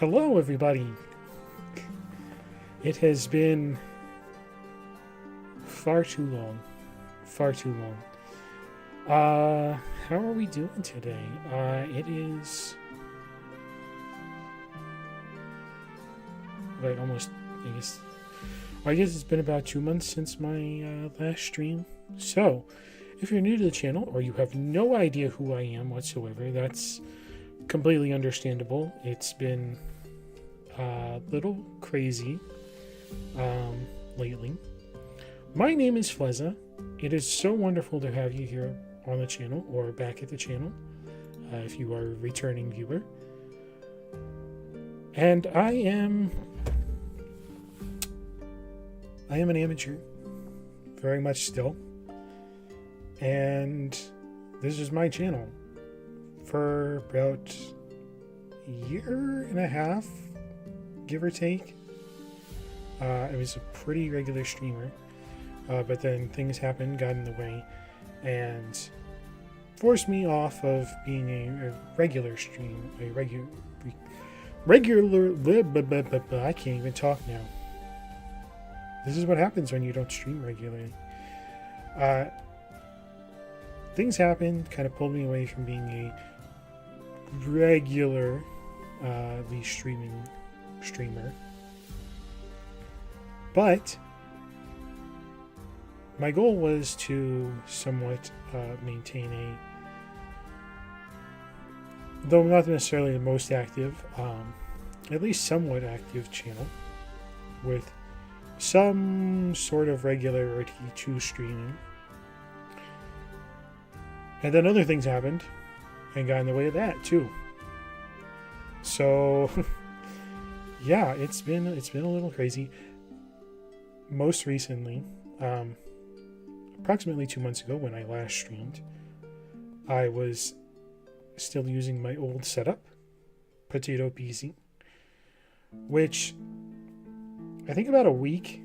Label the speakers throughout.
Speaker 1: Hello, everybody. It has been far too long. Far too long. How are we doing today? It is. Right, almost. I guess it's been about 2 months since my last stream. So, if you're new to the channel or you have no idea who I am whatsoever, that's completely understandable. It's been a little crazy lately. My name is Fleza. It is so wonderful to have you here on the channel or back at the channel if you are a returning viewer. And I am an amateur, very much still. And this is my channel for about a year and a half, give or take. I was a pretty regular streamer, but then things happened, got in the way, and forced me off of being a regular stream, I can't even talk now. This is what happens when you don't stream regularly. Things happened, kind of pulled me away from being a regular streamer. But my goal was to somewhat maintain though not necessarily the most active, at least somewhat active channel with some sort of regularity to streaming. And then other things happened and got in the way of that too. So yeah, it's been a little crazy. Most recently, approximately 2 months ago when I last streamed, I was still using my old setup, Potato PC, which I think about a week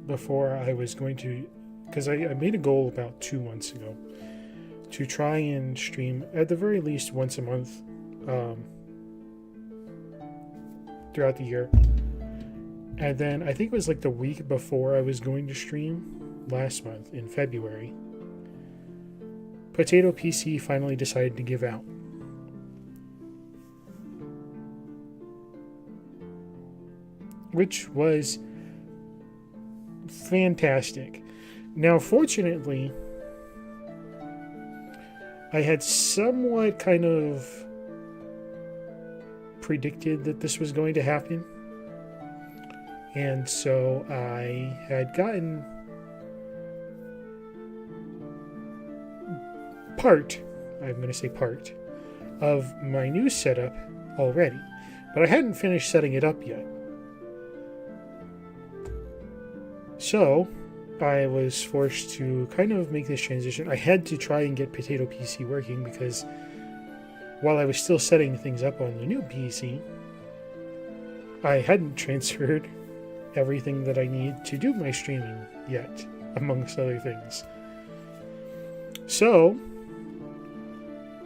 Speaker 1: before I was going to, because I made a goal about 2 months ago to try and stream at the very least once a month throughout the year. And then I think it was like the week before I was going to stream last month in February, Potato PC finally decided to give out. Which was fantastic. Now, fortunately, I had somewhat kind of predicted that this was going to happen. And so I had gotten part of my new setup already, but I hadn't finished setting it up yet. So I was forced to kind of make this transition. I had to try and get Potato PC working because while I was still setting things up on the new PC, I hadn't transferred everything that I need to do my streaming yet, amongst other things. So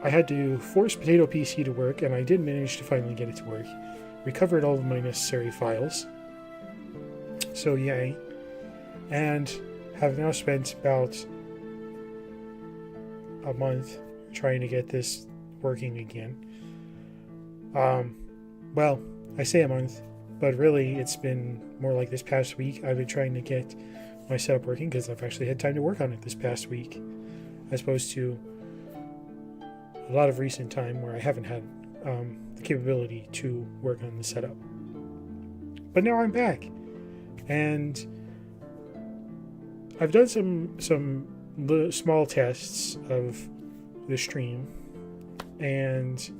Speaker 1: I had to force Potato PC to work, and I did manage to finally get it to work. Recovered all of my necessary files. So yay. And have now spent about a month trying to get this working again. Well, I say a month, but really it's been more like this past week. I've been trying to get my setup working because I've actually had time to work on it this past week, as opposed to a lot of recent time where I haven't had the capability to work on the setup. But now I'm back, and I've done some small tests of the stream, and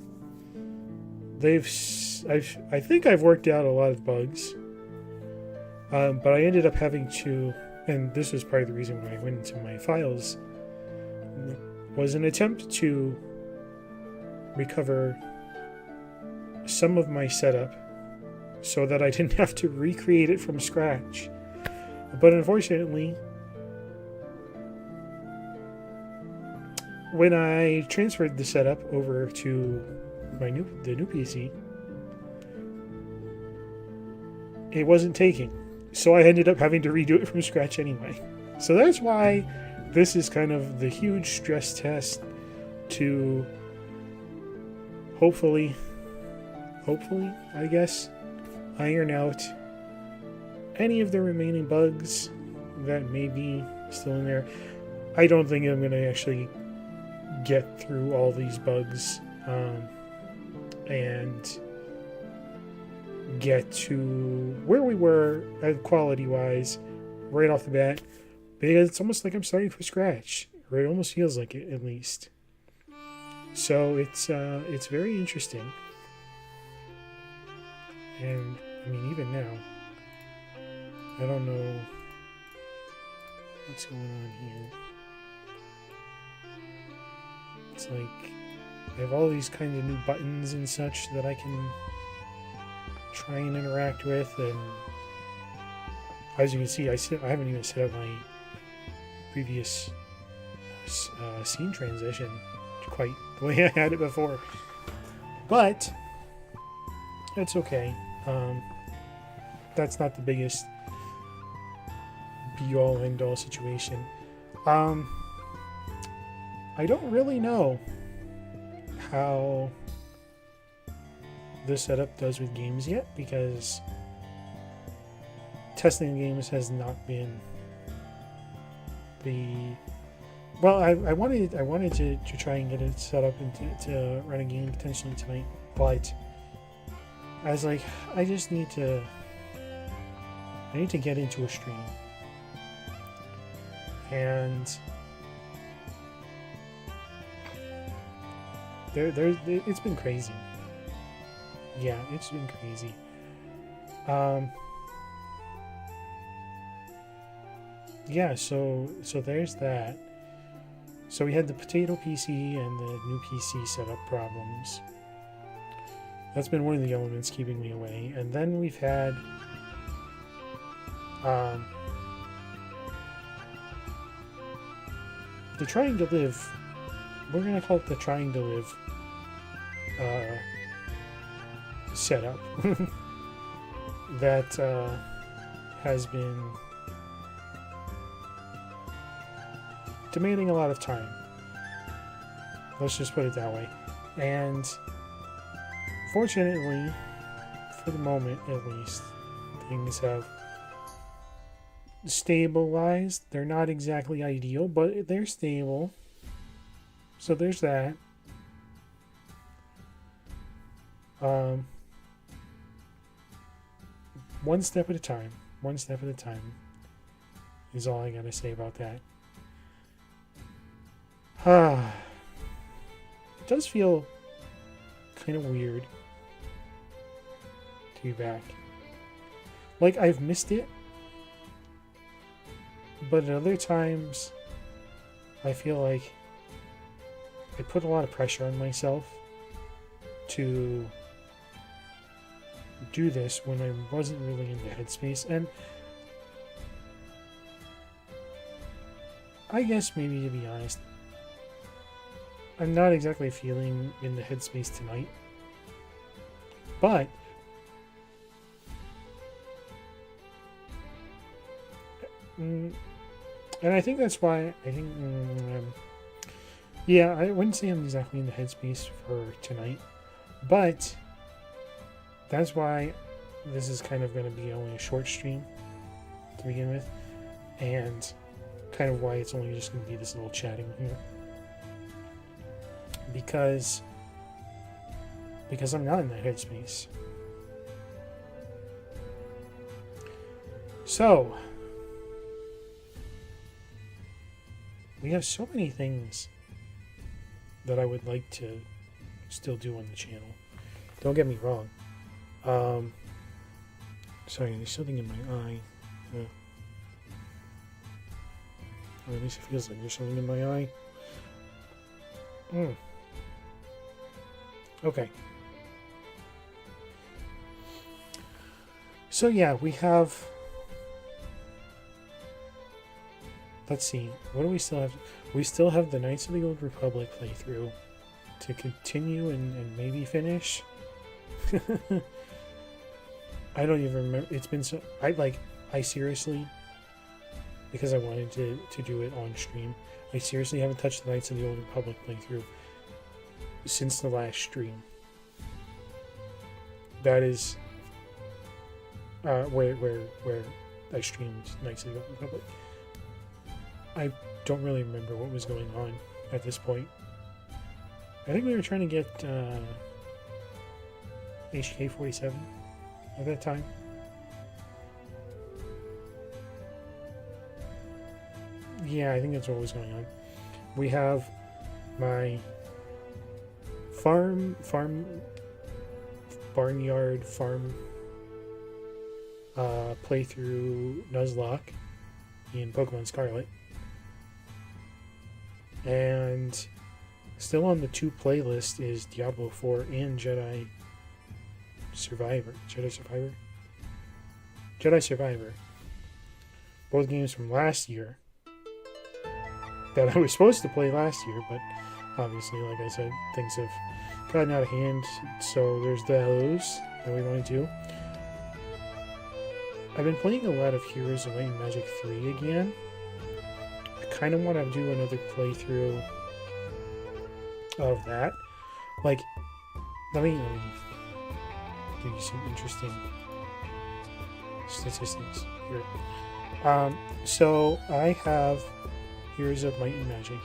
Speaker 1: I think I've worked out a lot of bugs, but I ended up having to, and this was part of the reason why I went into my files, was an attempt to recover some of my setup so that I didn't have to recreate it from scratch. But unfortunately, when I transferred the setup over to the new PC, it wasn't taking. So I ended up having to redo it from scratch anyway. So that's why this is kind of the huge stress test to hopefully, I guess, iron out any of the remaining bugs that may be still in there. I don't think I'm going to actually get through all these bugs and get to where we were quality-wise right off the bat, because it's almost like I'm starting from scratch, or it almost feels like it, at least. So it's very interesting, and I mean, even now, I don't know what's going on here. It's like I have all these kind of new buttons and such that I can try and interact with, and as you can see, I haven't even set up my previous scene transition quite the way I had it before, but it's okay. That's not the biggest be-all end-all situation. I don't really know how this setup does with games yet, because testing games has not been the well. I wanted to try and get it set up and to run a game potentially tonight, but I was like, I need to get into a stream, and it's been crazy. Yeah, it's been crazy. Yeah, so there's that. So we had the potato PC and the new PC setup problems. That's been one of the elements keeping me away. And then we've had the Trying to Live. We're gonna call it the Trying to Live setup that has been demanding a lot of time. Let's just put it that way. And fortunately, for the moment at least, things have stabilized. They're not exactly ideal, but they're stable. So there's that. One step at a time. One step at a time is all I gotta say about that. It does feel kind of weird to be back. Like, I've missed it, but at other times I feel like I put a lot of pressure on myself to do this when I wasn't really in the headspace. And I guess maybe, to be honest, I'm not exactly feeling in the headspace tonight, but and I think that's why yeah, I wouldn't say I'm exactly in the headspace for tonight, but that's why this is kind of going to be only a short stream to begin with, and kind of why it's only just going to be this little chatting here. Because I'm not in that headspace. So we have so many things that I would like to still do on the channel. Don't get me wrong. Sorry, there's something in my eye. Or at least it feels like there's something in my eye. Okay. So yeah, we have... Let's see. What do we still have? We still have the Knights of the Old Republic playthrough to continue and maybe finish. I don't even remember. It's been so. I seriously, because I wanted to do it on stream, I seriously haven't touched the Knights of the Old Republic playthrough since the last stream. That is where I streamed Knights of the Old Republic. I don't really remember what was going on at this point. I think we were trying to get HK-47 at that time. Yeah, I think that's what was going on. We have my barnyard farm playthrough Nuzlocke in Pokemon Scarlet. And still on the 2 playlist is Diablo 4 and Jedi Survivor. Both games from last year that I was supposed to play last year, but obviously, like I said, things have gotten out of hand, so there's those that we want to do. I've been playing a lot of Heroes of Might and Magic 3 again. I kind of want to do another playthrough of that. Like, let me give you some interesting statistics here. So I have Heroes of Might and Magic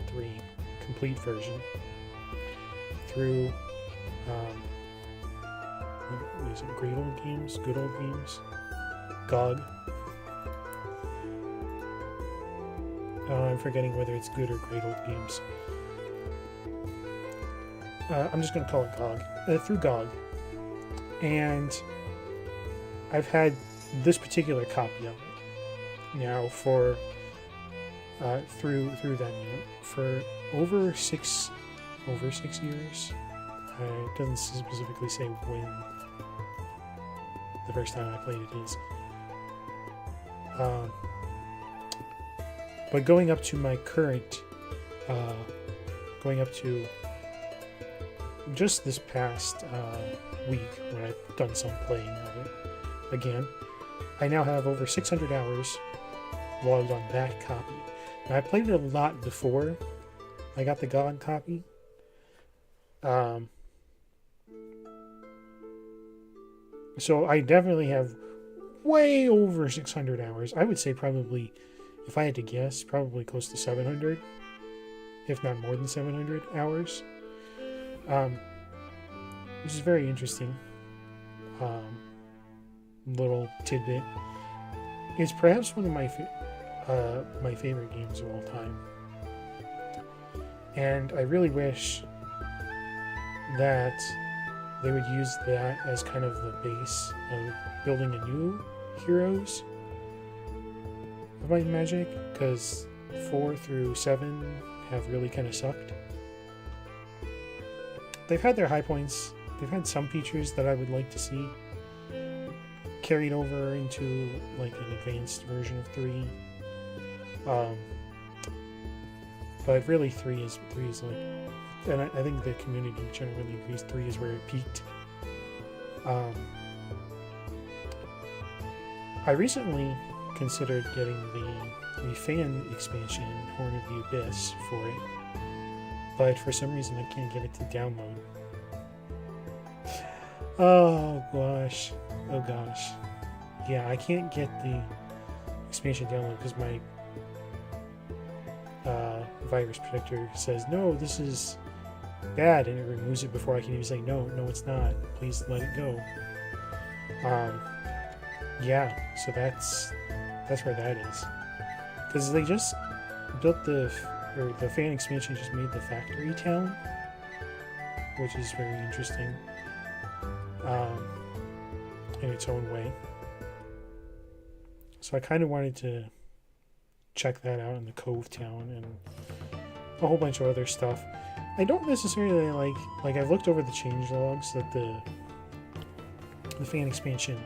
Speaker 1: 3 complete version through what is it? Good Old Games, GOG. I'm forgetting whether it's Good or Great Old Games. I'm just going to call it GOG. Through GOG. And I've had this particular copy of it now for through that name for over six years. It doesn't specifically say when the first time I played it is. But going up to my current, going up to just this past week when I've done some playing of it again, I now have over 600 hours logged on that copy. Now, I played it a lot before I got the GOG copy. So I definitely have way over 600 hours. I would say probably, if I had to guess, probably close to 700, if not more than 700 hours. Which is very interesting. Little tidbit. It's perhaps one of my my favorite games of all time. And I really wish that they would use that as kind of the base of building a new Heroes of Might and Magic, because 4 through 7 have really kind of sucked. They've had their high points. They've had some features that I would like to see carried over into like an advanced version of 3. But really 3 is like, and I think the community generally agrees 3 is where it peaked. I recently considered getting the fan expansion, Horn of the Abyss, for it, but for some reason I can't get it to download. Oh gosh. Yeah, I can't get the expansion download because my virus protector says, no, this is bad, and it removes it before I can even say, no, it's not. Please let it go. Yeah, so that's where that is. Because they just built the fan expansion just made the factory town, which is very interesting in its own way. So I kind of wanted to check that out in the Cove Town and a whole bunch of other stuff. I don't necessarily like I've looked over the changelogs that the fan expansion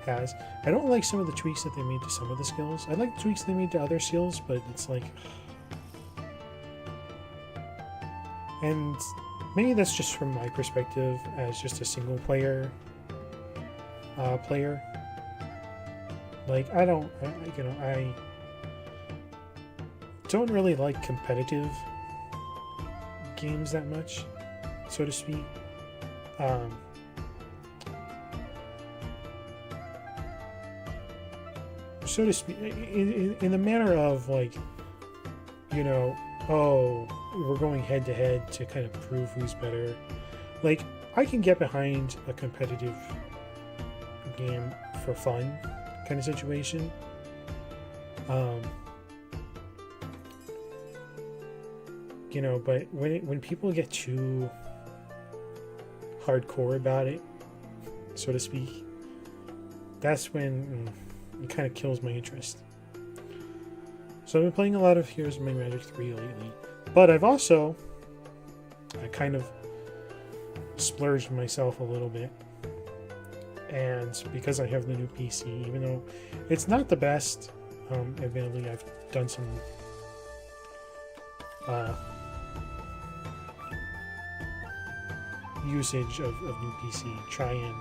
Speaker 1: has. I don't like some of the tweaks that they made to some of the skills. I like the tweaks they made to other skills, but it's like, and maybe that's just from my perspective as just a single player player. Like, I don't really like competitive games that much, so to speak. So to speak, in the manner of, like, oh, we're going head to head to kind of prove who's better. Like, I can get behind a competitive game for fun kind of situation. But when people get too hardcore about it, so to speak, that's when it kind of kills my interest. So I've been playing a lot of Heroes of Might and Magic 3 lately, but I kind of splurged myself a little bit, and because I have the new PC, even though it's not the best, admittedly, I've done some usage of new PC, try and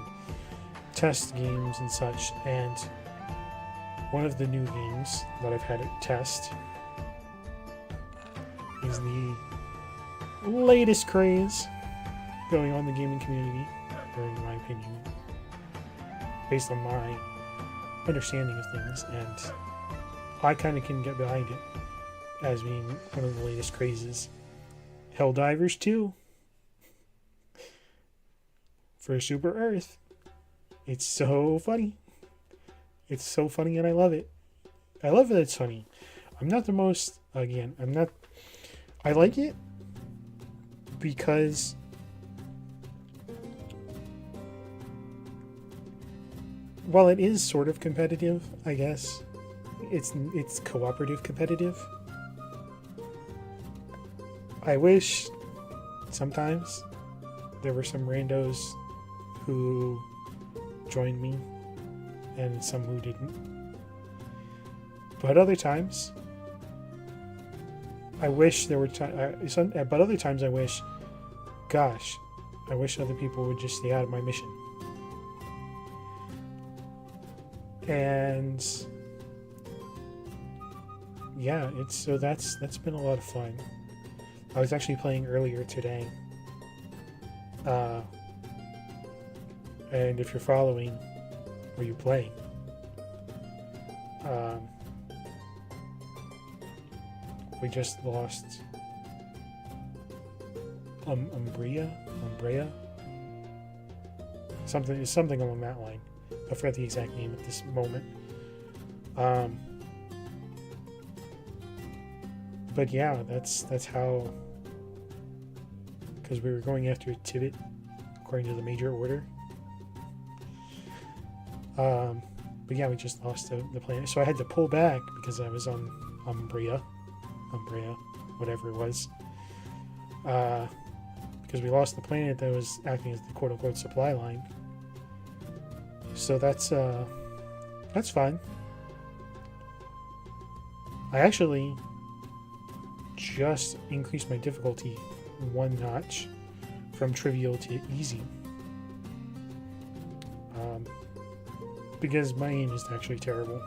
Speaker 1: test games and such, and one of the new games that I've had it test is the latest craze going on in the gaming community, or in my opinion, based on my understanding of things, and I kind of can get behind it as being one of the latest crazes. Helldivers 2 for Super Earth. It's so funny. It's so funny, and I love it. I love that it's funny. I like it because while it is sort of competitive, I guess, it's cooperative competitive. I wish sometimes there were some randos who joined me and some who didn't. But other times, I wish there were but other times I wish, gosh, I wish other people would just stay out of my mission. And yeah, that's been a lot of fun. I was actually playing earlier today. And if you're following where you play, we just lost Umbrea, something along that line. I forgot the exact name at this moment. But yeah, that's how, because we were going after Tibet according to the major order. But yeah, we just lost the planet, so I had to pull back because I was on Umbrea, whatever it was, because we lost the planet that was acting as the quote-unquote supply line. So that's fun. I actually just increased my difficulty one notch from trivial to easy, because my aim is actually terrible.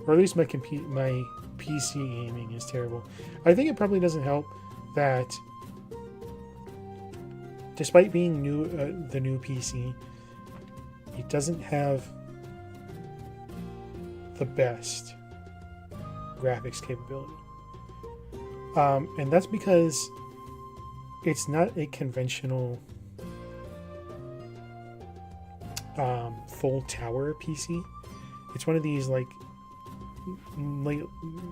Speaker 1: Or at least my PC aiming is terrible. I think it probably doesn't help that despite being new, the new PC, it doesn't have the best graphics capability. And that's because it's not a conventional full tower PC. It's one of these like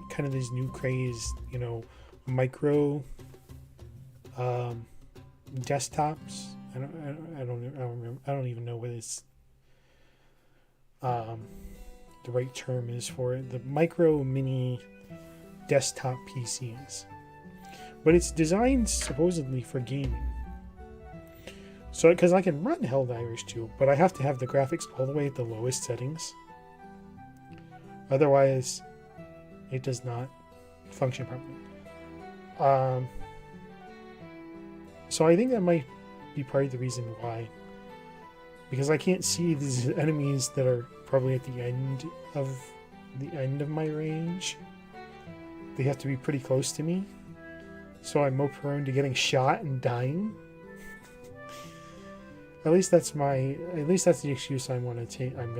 Speaker 1: kind of these new craze, micro desktops. I don't even know what it's the right term is for it. The micro mini desktop PCs, but it's designed supposedly for gaming. So, because I can run Helldivers 2, but I have to have the graphics all the way at the lowest settings. Otherwise, it does not function properly. So I think that might be part of the reason why because I can't see these enemies that are probably at the end of my range. They have to be pretty close to me, so I'm more prone to getting shot and dying. At least that's the excuse I'm gonna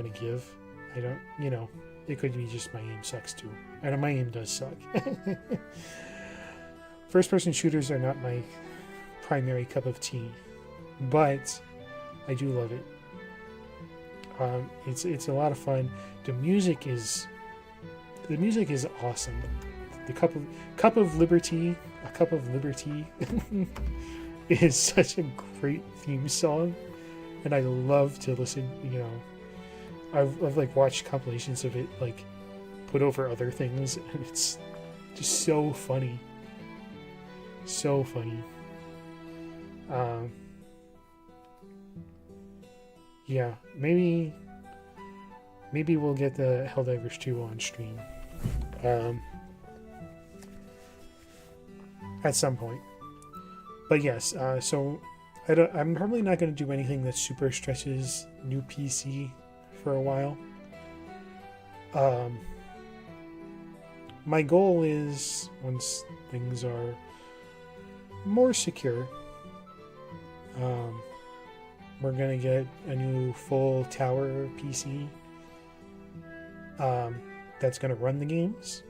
Speaker 1: give. I don't, it could be just my aim sucks too, and my aim does suck. First-person shooters are not my primary cup of tea, but I do love it. It's a lot of fun. The music is awesome. The Cup of Liberty is such a great theme song, and I love to listen. I've like watched compilations of it like put over other things, and it's just so funny. So funny. Yeah, maybe we'll get the Helldivers 2 on stream at some point. But yes, so I'm probably not going to do anything that super stresses new PC for a while. My goal is, once things are more secure, we're gonna get a new full tower PC that's gonna run the games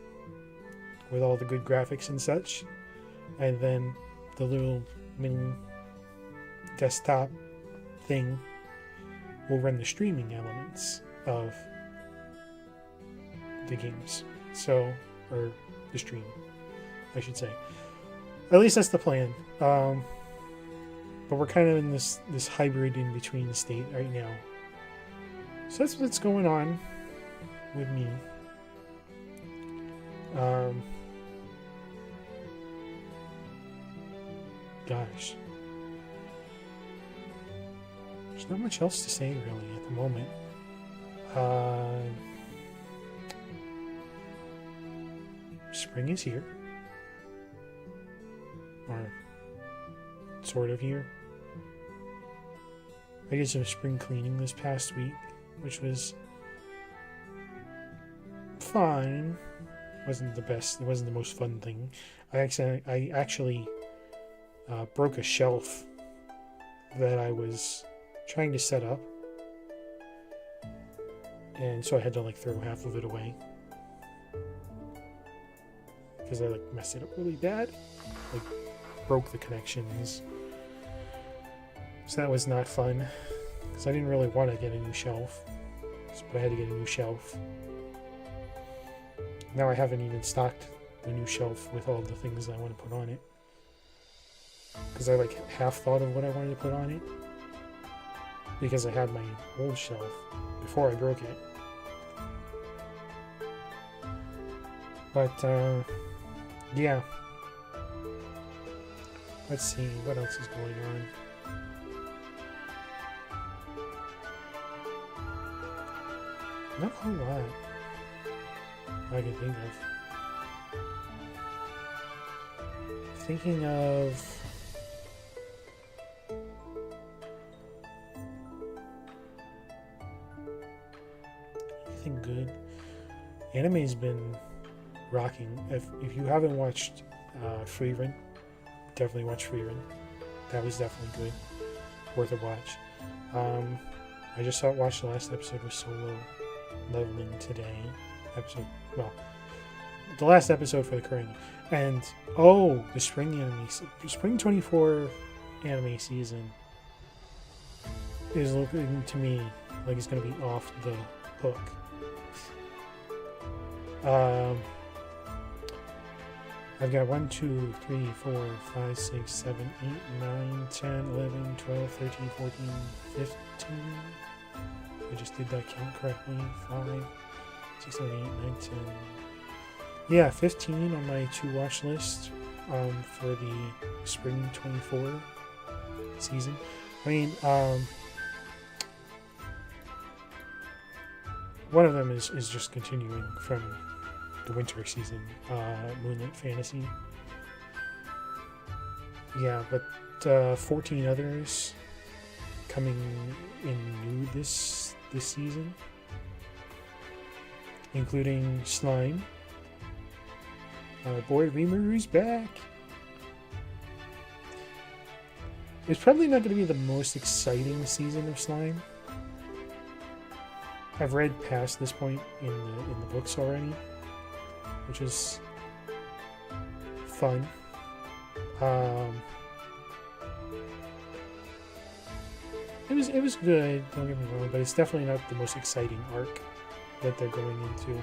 Speaker 1: with all the good graphics and such, and then the little mini desktop thing will run the streaming elements of the games, or the stream, I should say. At least that's the plan. But we're kind of in this hybrid in between state right now. So that's what's going on with me. Gosh. There's not much else to say really at the moment. Spring is here. Or sort of here. I did some spring cleaning this past week, which was fine. Wasn't the best. It wasn't the most fun thing. I actually broke a shelf that I was trying to set up, and so I had to like throw half of it away because I like messed it up really bad. Like broke the connections. So that was not fun, because I didn't really want to get a new shelf, but I had to get a new shelf. Now I haven't even stocked the new shelf with all the things I want to put on it, because I like half thought of what I wanted to put on it, because I had my old shelf before I broke it. But yeah, let's see what else is going on. Not a whole lot I can think of. Thinking of anything good. Anime's been rocking. If you haven't watched Frieren, definitely watch Frieren. That was definitely good. Worth a watch. I just watched the last episode of Solo Leveling today. The last episode for the current, and the spring 24 anime season is looking to me like it's going to be off the hook. I've got 1, 2, 3, 4, 5, 6, 7, 8, 9, 10, 11, 12, 13, 14, 15. I just did that count correctly. 5, 6, 7, 8, 9, 10. Yeah, 15 on my to watch list for the spring 24 season. I mean, one of them is just continuing from the winter season, Moonlight Fantasy. Yeah, but 14 others coming in new this season, including Slime. Our boy Rimuru back. It's probably not going to be the most exciting season of Slime. I've read past this point in the books already, which is fun. It was good, don't get me wrong, but it's definitely not the most exciting arc that they're going into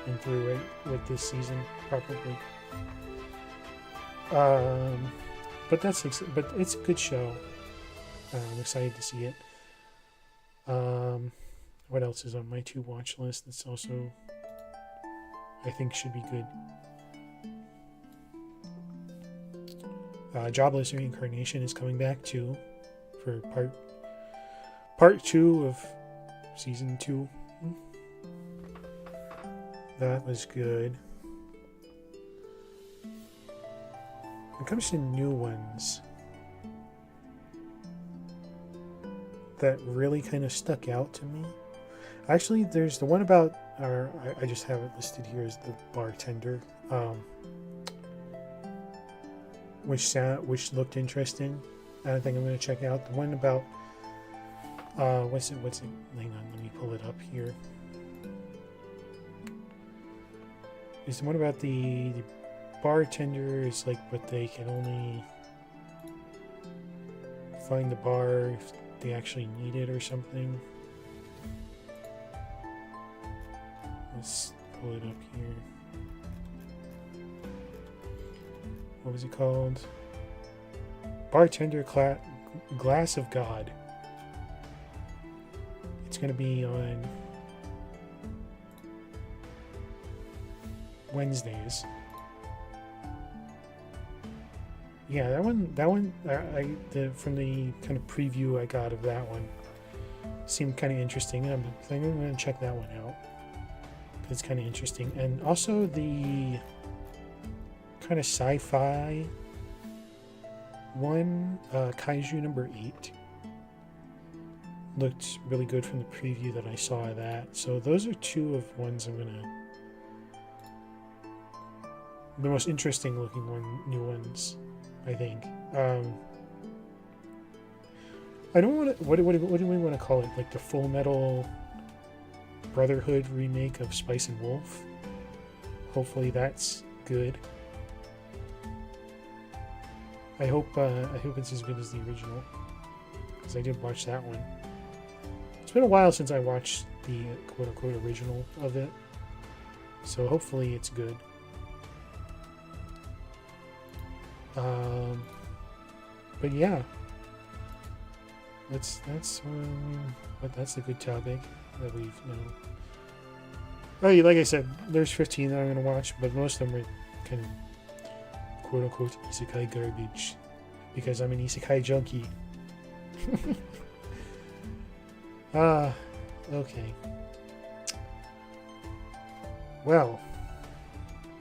Speaker 1: and through right with this season, probably. But it's a good show. I'm excited to see it. What else is on my to watch list that's also I think should be good? Jobless Reincarnation is coming back too for part 2 of season 2. That was good. When it comes to new ones that really kind of stuck out to me, actually there's the one about I just have it listed here as the bartender, which looked interesting. I think I'm going to check out the one about what's it hang on, let me pull it up here. Is the one about the bartender is like, but they can only find the bar if they actually need it or something. Let's pull it up here. What was it called? Bartender Glass of God. It's going to be on Wednesdays. Yeah, that one. From the kind of preview I got of that one, seemed kind of interesting. I'm thinking I'm going to check that one out. It's kind of interesting, and also the kind of sci-fi one, Kaiju number 8, looked really good from the preview that I saw of that. So those are two of ones I'm gonna. The most interesting looking new ones, I think. I don't want to. What do we want to call it? Like the Full Metal Brotherhood remake of Spice and Wolf. Hopefully that's good. I hope it's as good as the original, because I did watch that one. It's been a while since I watched the quote-unquote original of it, so hopefully it's good. But yeah, that's a good topic that we've Oh, like I said, there's 15 that I'm gonna watch, but most of them are kind of quote-unquote isekai garbage, because I'm an isekai junkie. Okay. Well,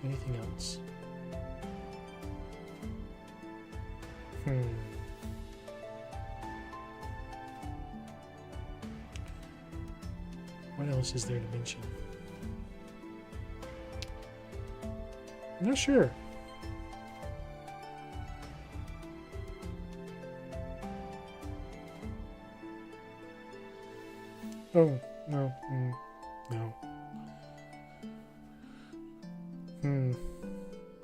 Speaker 1: anything else? What else is there to mention? I'm not sure. Oh, no. No.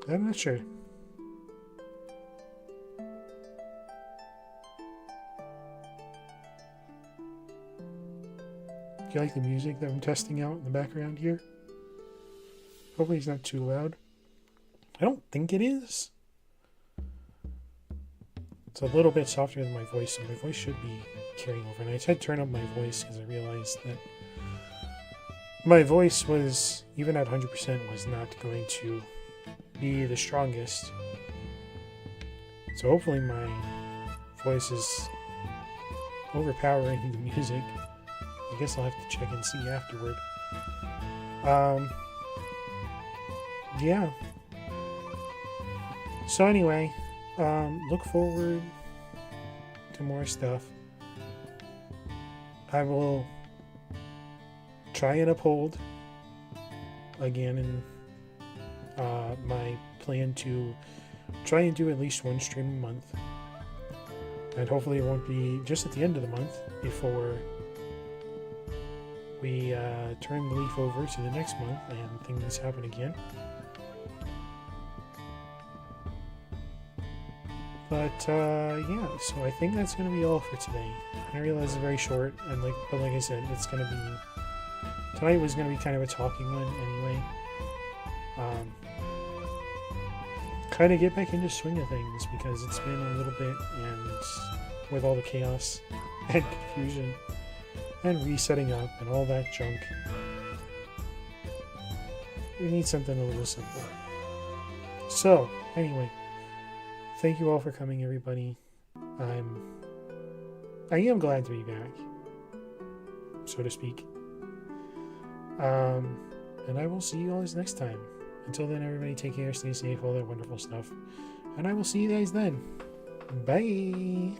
Speaker 1: I'm not sure. Do you like the music that I'm testing out in the background here? Hopefully it's not too loud. I don't think it is. It's a little bit softer than my voice, so my voice should be carrying over. And I tried to turn up my voice because I realized that my voice was, even at 100%, was not going to be the strongest. So hopefully my voice is overpowering the music. I guess I'll have to check and see afterward. Yeah. So anyway, look forward to more stuff. I will try and uphold again in my plan to try and do at least one stream a month, and hopefully it won't be just at the end of the month before we turn the leaf over to the next month and things happen again. But yeah, so I think that's going to be all for today. I realize it's very short, and like I said, it's going to be, tonight was going to be kind of a talking one anyway. Kind of get back into swing of things because it's been a little bit, and with all the chaos and confusion and resetting up and all that junk, we need something a little simpler. So anyway, thank you all for coming, everybody. I am glad to be back, so to speak. And I will see you guys next time. Until then, everybody take care, stay safe, all that wonderful stuff. And I will see you guys then. Bye!